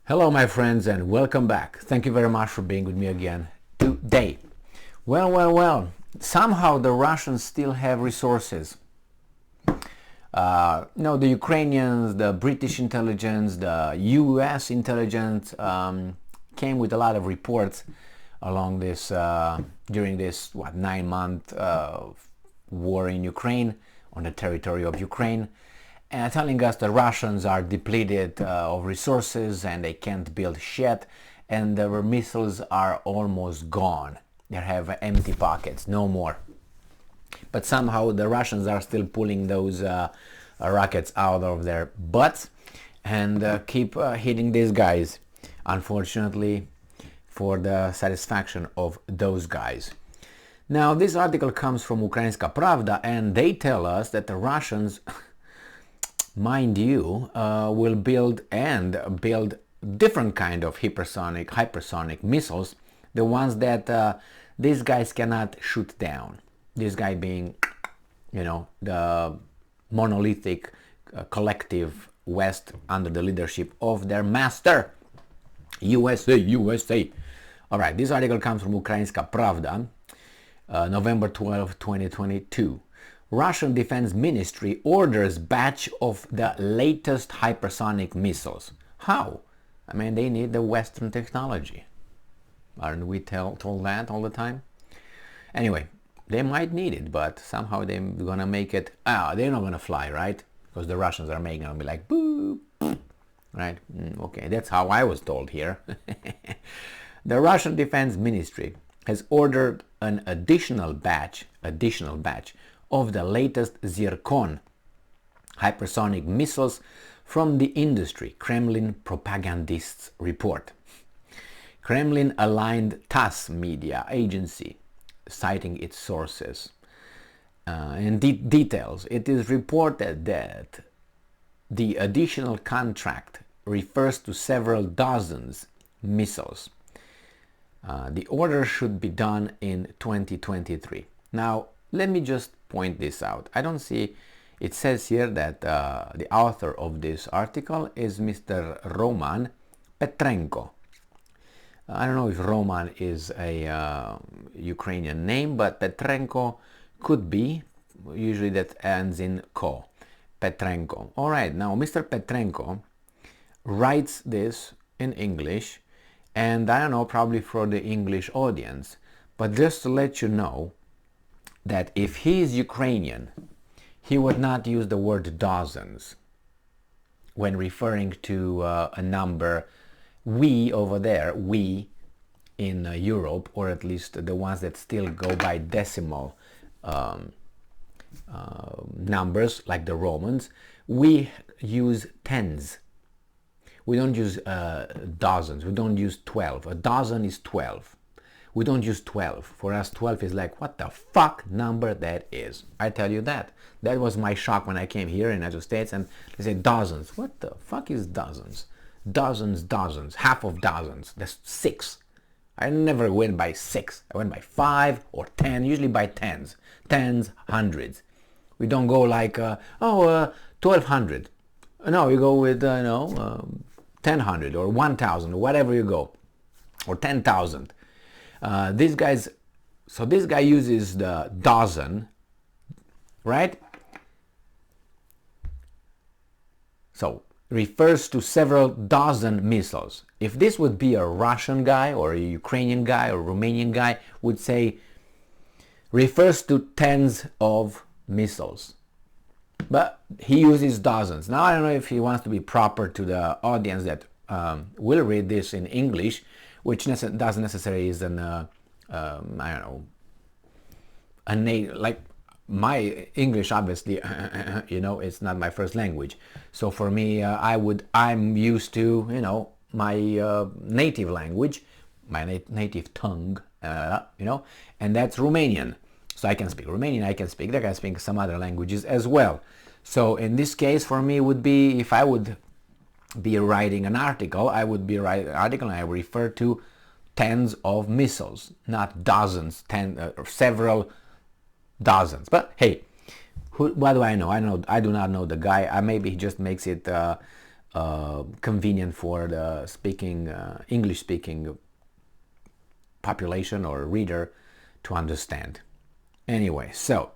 Hello my friends and welcome back. Thank you very much for being with me again today. Well, somehow the Russians still have resources. The Ukrainians, the British intelligence, the US intelligence came with a lot of reports along this during this 9-month war in Ukraine, on the territory of Ukraine, and telling us the Russians are depleted of resources and they can't build shit, and their missiles are almost gone. They have empty pockets, no more. But somehow the Russians are still pulling those rockets out of their butts and keep hitting these guys, unfortunately, for the satisfaction of those guys. Now, this article comes from Ukrainska Pravda, and they tell us that the Russians, mind you, will build different kind of hypersonic missiles, the ones that these guys cannot shoot down. This guy being, the monolithic collective West under the leadership of their master, USA. All right, this article comes from Ukrainska Pravda, November 12, 2022. Russian Defense Ministry orders batch of the latest hypersonic missiles. How? I mean, they need the Western technology. Aren't we told that all the time? Anyway, they might need it, but somehow they're gonna make it. They're not gonna fly, right? Because the Russians are making them be like boop, right? Okay, that's how I was told here. The Russian Defense Ministry has ordered an additional batch of the latest Zircon hypersonic missiles from the industry, Kremlin propagandists report. Kremlin-aligned TASS media agency, citing its sources. In details, it is reported that the additional contract refers to several dozens missiles. The order should be done in 2023. Now, let me just point this out. I don't see, it says here that the author of this article is Mr. Roman Petrenko. I don't know if Roman is a Ukrainian name, but Petrenko could be. Usually that ends in ko. Petrenko. All right, now Mr. Petrenko writes this in English, and I don't know, probably for the English audience, but just to let you know that if he is Ukrainian, he would not use the word dozens when referring to a number. We over there, we in Europe, or at least the ones that still go by decimal numbers, like the Romans, we use tens. We don't use dozens. We don't use 12. A dozen is 12. We don't use 12. For us, 12 is like, what the fuck number that is. I tell you that. That was my shock when I came here in the United States and they say dozens. What the fuck is dozens? Dozens, half of dozens. That's 6. I never went by 6. I went by 5 or 10, usually by tens. Tens, hundreds. We don't go like, 1200. No, we go with, 1000 or 1000 or whatever you go. Or 10,000. This guy uses the dozen, right? So refers to several dozen missiles. If this would be a Russian guy or a Ukrainian guy or Romanian guy, would say refers to tens of missiles. But he uses dozens. Now I don't know if he wants to be proper to the audience that will read this in English, which doesn't necessarily is like my English, obviously, it's not my first language. So for me, I'm used to, my native language, my native tongue, and that's Romanian. So I can speak Romanian, I can speak some other languages as well. So in this case, for me, would be, if I would be writing an article, I would be writing an article and I would refer to tens of missiles, not dozens, or several dozens. But hey, what do I know? I do not know the guy. Maybe he just makes it convenient for the English-speaking population or reader to understand. Anyway, so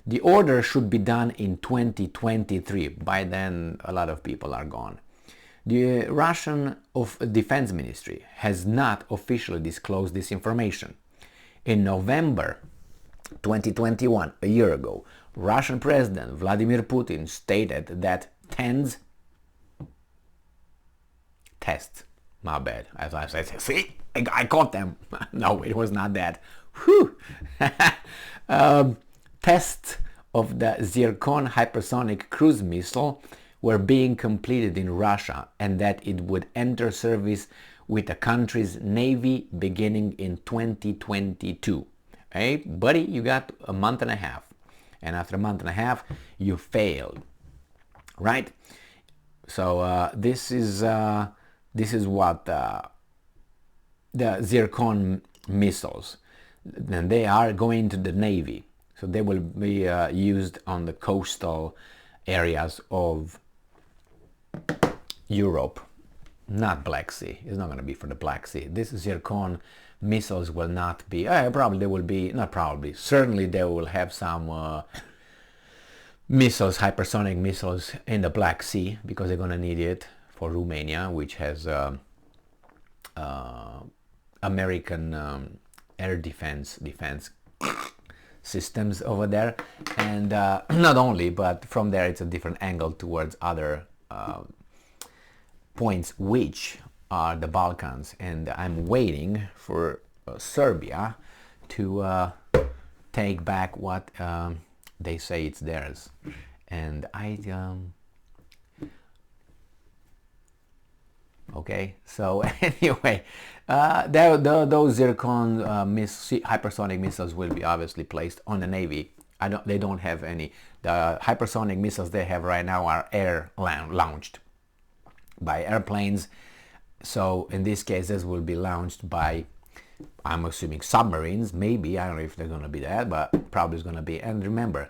the order should be done in 2023. By then, a lot of people are gone. The Russian Defense Ministry has not officially disclosed this information. In November 2021, a year ago, Russian President Vladimir Putin stated that tests, my bad, as I said, see, I caught them. No, it was not that. Whew. Tests of the Zircon hypersonic cruise missile were being completed in Russia, and that it would enter service with the country's navy beginning in 2022. Hey, buddy, you got a month and a half, and after a month and a half, you failed, right? So this is what the Zircon missiles, and they are going to the navy, so they will be used on the coastal areas of Europe, not Black Sea. It's not going to be for the Black Sea. This Zircon missiles will not be, probably they will be, not probably, certainly they will have some missiles, hypersonic missiles in the Black Sea, because they're going to need it for Romania, which has American air defense systems over there. And not only, but from there it's a different angle towards other points, which are the Balkans. And I'm waiting for Serbia to take back what they say it's theirs. And okay, so anyway, those Zircon hypersonic missiles will be obviously placed on the Navy. They don't have any. The hypersonic missiles they have right now are air launched by airplanes. So in this case, this will be launched by, I'm assuming, submarines. Maybe, I don't know if they're going to be that, but probably it's going to be. And remember,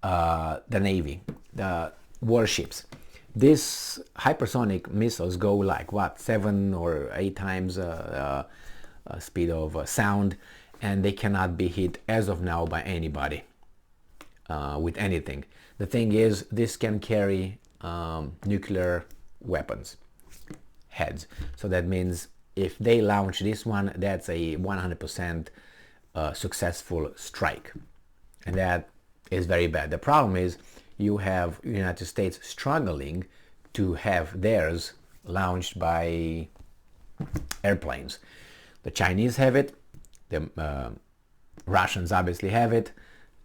the Navy, the warships. These hypersonic missiles go like what, 7 or 8 times speed of sound, and they cannot be hit as of now by anybody with anything. The thing is, this can carry nuclear weapons heads. So that means if they launch this one, that's a 100% successful strike, and that is very bad. The problem is, you have United States struggling to have theirs launched by airplanes. The Chinese have it, the Russians obviously have it,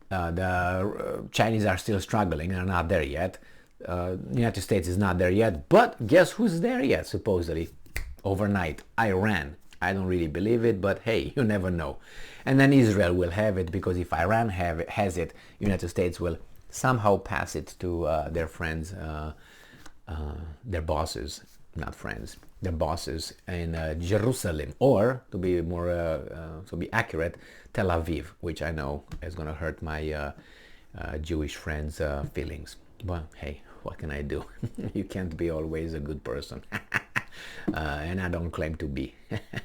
the Chinese are still struggling and are not there yet. United States is not there yet, but guess who's there yet, supposedly? Overnight, Iran. I don't really believe it, but hey, you never know. And then Israel will have it, because if Iran has it, United States will somehow pass it to their friends, their bosses, not friends, their bosses in Jerusalem, or to be more, to be accurate, Tel Aviv, which I know is going to hurt my Jewish friends' feelings. But hey, what can I do? You can't be always a good person. And I don't claim to be.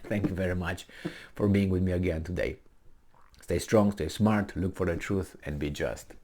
Thank you very much for being with me again today. Stay strong, stay smart, look for the truth, and be just.